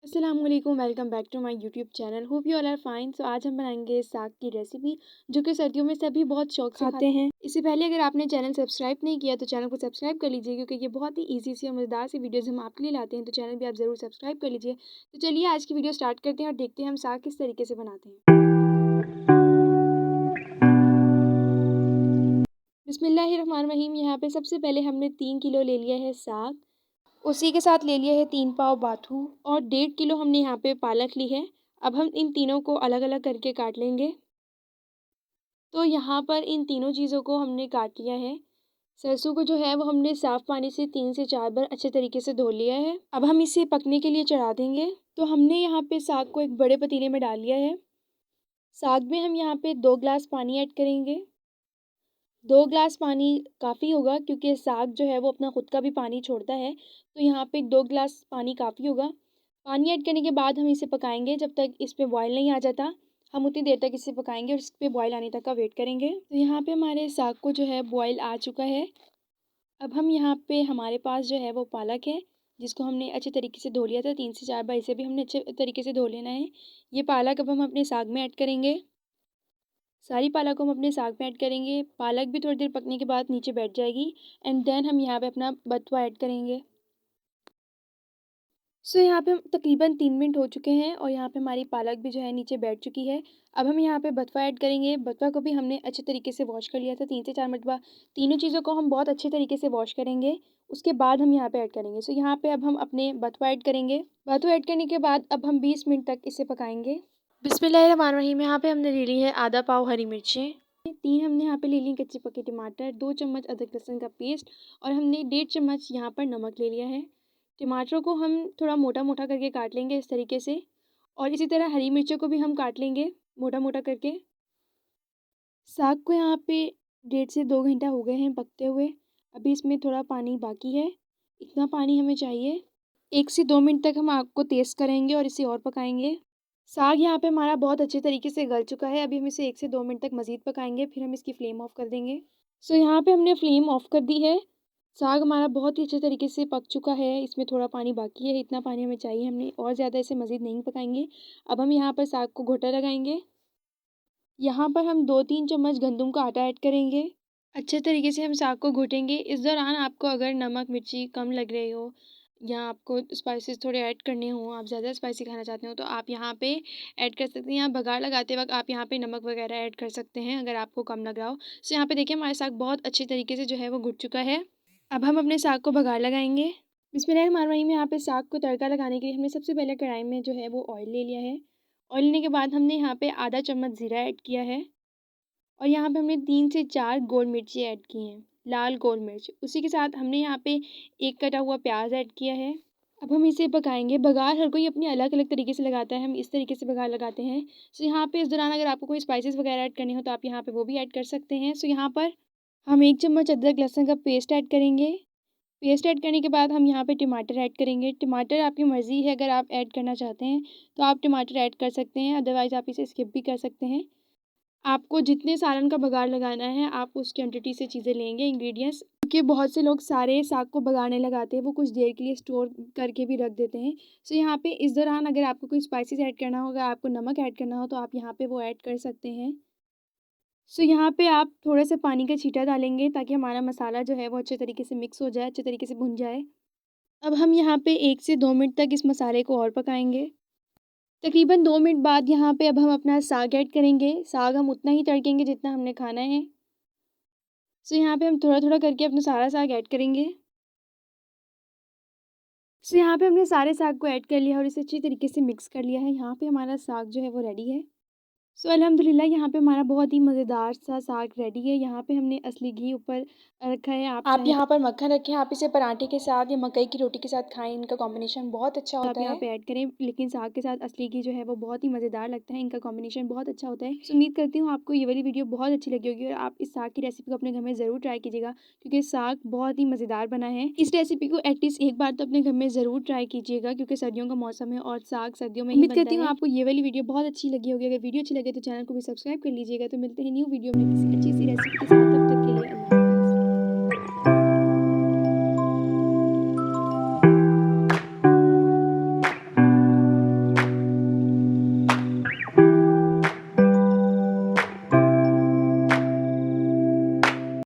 अस्सलामुअलैकुम, welcome back to my YouTube channel. Hope you all are fine. So आज हम बनाएंगे साग की रेसिपी जो कि सर्दियों में सभी बहुत शौक से खाते हैं। इससे पहले अगर आपने चैनल सब्सक्राइब नहीं किया तो चैनल को सब्सक्राइब कर लीजिए, क्योंकि ये बहुत ही ईजी सी और मज़ेदार सी वीडियोज़ हम आपके लिए लाते हैं। तो चैनल भी आप ज़रूर सब्सक्राइब कर लीजिए। तो चलिए आज की वीडियो स्टार्ट करते हैं और देखते हैं हम साग किस तरीके से बनाते हैं। बिस्मिल्लाहिर्रहमानिर्रहीम। यहाँ पे सबसे पहले हमने 3 किलो ले लिया है साग। उसी के साथ ले लिया है 3 पाव बाथू और 1.5 किलो हमने यहाँ पे पालक ली है। अब हम इन तीनों को अलग अलग करके काट लेंगे। तो यहाँ पर इन तीनों चीज़ों को हमने काट लिया है। सरसों को जो है वो हमने साफ़ पानी से 3 से 4 बार अच्छे तरीके से धो लिया है। अब हम इसे पकने के लिए चढ़ा देंगे। तो हमने यहाँ पे साग को एक बड़े पतीले में डाल लिया है। साग में हम यहाँ पे 2 गिलास पानी ऐड करेंगे। 2 गिलास पानी काफ़ी होगा, क्योंकि साग जो है वो अपना खुद का भी पानी छोड़ता है। तो यहाँ पे 2 गिलास पानी काफ़ी होगा। पानी ऐड करने के बाद हम इसे पकाएंगे जब तक इस पे बॉयल नहीं आ जाता। हम उतनी देर तक इसे पकाएंगे और इस पे बॉयल आने तक का वेट करेंगे। तो यहाँ पे हमारे साग को जो है बॉयल आ चुका है। अब हम यहाँ पे हमारे पास जो है वो पालक है, जिसको हमने अच्छे तरीके से धो लिया था 3 से 4 बार। इसे भी हमने अच्छे तरीके से धो लेना है। ये पालक अब हम अपने साग में ऐड करेंगे। सारी पालक को हम अपने साग में ऐड करेंगे। पालक भी थोड़ी देर पकने के बाद नीचे बैठ जाएगी। एंड देन हम यहाँ पे अपना बथुआ ऐड करेंगे। सो यहाँ पे तकरीबन 3 मिनट हो चुके हैं और यहाँ पे हमारी पालक भी जो है नीचे बैठ चुकी है। अब हम यहाँ पे बथुआ ऐड करेंगे। बथुआ को भी हमने अच्छे तरीके से वॉश कर लिया था 3 से 4 मरतबा। तीनों चीज़ों को हम बहुत अच्छे तरीके से वॉश करेंगे। उसके बाद हम यहाँ पे ऐड करेंगे। सो यहाँ पे अब हम अपने बथुआ ऐड करेंगे। बथुआ ऐड करने के बाद अब हम 20 मिनट तक इसे पकाएंगे। बिस्मिल्लाहिर्रहमानिर्रहीम। यहाँ पे हमने ले ली है आधा पाव हरी मिर्चें, 3 हमने यहाँ पे ले ली कच्चे पके टमाटर, 2 चम्मच अदरक लहसुन का पेस्ट और हमने 1.5 चम्मच यहाँ पर नमक ले लिया है। टमाटरों को हम थोड़ा मोटा मोटा करके काट लेंगे इस तरीके से, और इसी तरह हरी मिर्चों को भी हम काट लेंगे मोटा मोटा करके। साग को यहाँ पे 1.5 से 2 घंटा हो गए हैं पकते हुए। अभी इसमें थोड़ा पानी बाकी है, इतना पानी हमें चाहिए। 1 से 2 मिनट तक हम आग को तेज़ करेंगे और इसे और पकाएंगे। साग यहाँ पे हमारा बहुत अच्छे तरीके से गल चुका है। अभी हम इसे 1 से 2 मिनट तक मज़ीद पकाएंगे, फिर हम इसकी फ्लेम ऑफ कर देंगे। सो यहाँ पे हमने फ्लेम ऑफ कर दी है। साग हमारा बहुत ही अच्छे तरीके से पक चुका है। इसमें थोड़ा पानी बाकी है, इतना पानी हमें चाहिए। हमने और ज़्यादा इसे मज़ीद नहीं पकाएंगे। अब हम यहाँ पर साग को घोटा लगाएंगे। यहाँ पर हम 2-3 चम्मच गंदम का आटा ऐड करेंगे। अच्छे तरीके से हम साग को घोटेंगे। इस दौरान आपको अगर नमक मिर्ची कम लग रही हो या आपको स्पाइसेस थोड़े ऐड करने हों, आप ज़्यादा स्पाइसी खाना चाहते हो, तो आप यहाँ पे ऐड कर सकते हैं। यहाँ बघार लगाते वक्त आप यहाँ पे नमक वगैरह ऐड कर सकते हैं अगर आपको कम लग रहा हो। सो यहाँ पे देखिए हमारा साग बहुत अच्छे तरीके से जो है वो घुट चुका है। अब हम अपने साग को बघार लगाएंगे। बिस्मिल्लाहिर्रहमानिर्रहीम। यहाँ पे साग को तड़का लगाने के लिए हमने सबसे पहले कढ़ाई में जो है वो ऑयल ले लिया है। ऑयल लेने के बाद हमने यहाँ पे आधा चम्मच ज़ीरा ऐड किया है और यहाँ पे हमने 3 से 4 गोल मिर्ची ऐड की हैं, लाल गोल मिर्च। उसी के साथ हमने यहाँ पे एक कटा हुआ प्याज ऐड किया है। अब हम इसे पकाएंगे। बघार हर कोई अपनी अलग अलग तरीके से लगाता है, हम इस तरीके से बघार लगाते हैं। सो यहाँ पे इस दौरान अगर आपको कोई स्पाइसेस वगैरह ऐड करने हो तो आप यहाँ पे वो भी ऐड कर सकते हैं। सो यहाँ पर हम 1 चम्मच अदरक लहसुन का पेस्ट ऐड करेंगे। पेस्ट ऐड करने के बाद हम यहाँ पे टमाटर ऐड करेंगे। टमाटर आपकी मर्ज़ी है, अगर आप ऐड करना चाहते हैं तो आप टमाटर ऐड कर सकते हैं, अदरवाइज़ आप इसे स्किप भी कर सकते हैं। आपको जितने सालन का बघार लगाना है आप उस क्वांटिटी से चीज़ें लेंगे, इंग्रेडिएंट्स, क्योंकि बहुत से लोग सारे साग को बघारने लगाते हैं, वो कुछ देर के लिए स्टोर करके भी रख देते हैं। सो यहाँ पे इस दौरान अगर आपको कोई स्पाइसेस ऐड करना हो, अगर आपको नमक ऐड करना हो तो आप यहाँ पे वो ऐड कर सकते हैं। सो यहाँ पे आप थोड़ा सा पानी का छींटा डालेंगे ताकि हमारा मसाला जो है वो अच्छे तरीके से मिक्स हो जाए, अच्छे तरीके से भुन जाए। अब हम यहाँ पे 1 से 2 मिनट तक इस मसाले को और पकाएंगे। तकरीबन 2 मिनट बाद यहाँ पे अब हम अपना साग ऐड करेंगे। साग हम उतना ही तड़केंगे जितना हमने खाना है। सो यहाँ पे हम थोड़ा थोड़ा करके अपना सारा साग ऐड करेंगे। सो यहाँ पे हमने सारे साग को ऐड कर लिया और इसे अच्छी तरीके से मिक्स कर लिया है। यहाँ पे हमारा साग जो है वो रेडी है। सो अल्हम्दुलिल्लाह यहाँ पे हमारा बहुत ही मज़ेदार सा साग रेडी है। यहाँ पे हमने असली घी ऊपर रखा है। आप यहाँ पर मक्खन रखें, आप इसे पराठे के साथ या मकई की रोटी के साथ खाएं, इनका कॉम्बिनेशन बहुत अच्छा होता है। आप यहाँ पे ऐड करें, लेकिन साग के साथ असली घी जो है वो बहुत ही मज़ेदार लगता है, इनका कॉम्बिनेशन बहुत अच्छा होता है। सो उम्मीद करती हूँ आपको ये वाली वीडियो बहुत अच्छी लगी होगी और आप इस साग की रेसिपी को अपने घर में ज़रूर ट्राई कीजिएगा, क्योंकि साग बहुत ही मज़ेदार बना है। इस रेसिपी को एटलीस्ट एक बार तो अपने घर में ज़रूर ट्राई कीजिएगा, क्योंकि सर्दियों का मौसम है और साग सर्दियों में ही बनता है। उम्मीद करती हूँ आपको ये वाली वीडियो बहुत अच्छी लगी होगी। अगर वीडियो अच्छी लगे तो चैनल को भी सब्सक्राइब कर लीजिएगा। तो मिलते हैं न्यू वीडियो में किसी अच्छी सी रेसिपी के साथ। तब तक के लिए अल्लाह।